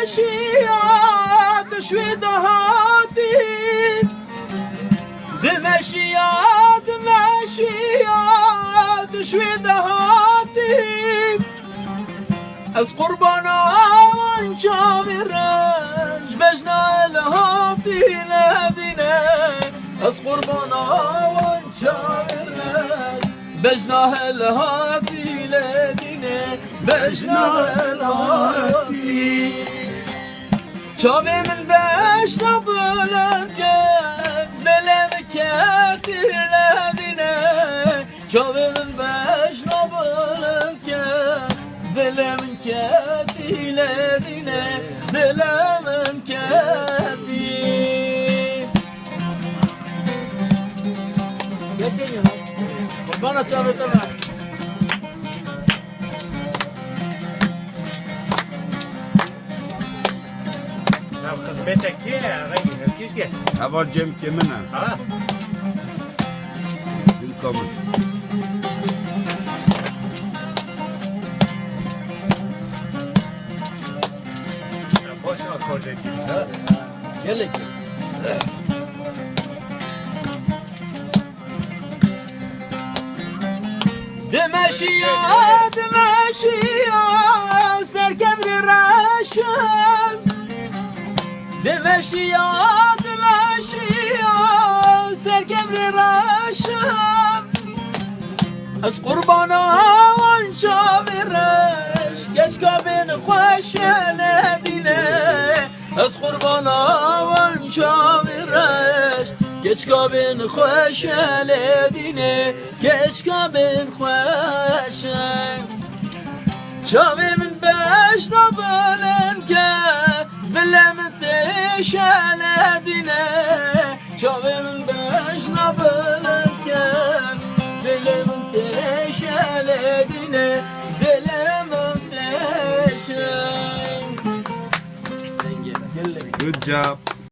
دمشیاد شوی دهاتی دمشیاد شوی دهاتی از قربان آن جامی رنج بجنا الهاتی لدینه از قربان آن جامی رنج بجنا الهاتی لدینه بجنا الهاتی چاوی من بجنا بلند کرد دلم کتی لدینه چاوی من بجنا بلند کرد دلم کتی لدینه دلم کتی قربانا چاوی تمام خدمتك كده راجل مالكيش كده اول جيم كمنا اه بالكامل خوش اخوك يلا دمشيا سركب الرشم دمشيا سركب الرشم از قربانا وانشام الرش كشكا بين خوش لدينه از قربانا وانشام الرش كشكا بين خوش لدينه كشكا بين خوش شامي من باش نبالن كه بلا متش على دينا شامي من باش نبالن كه بلا متش على دينا بلا متش Good job.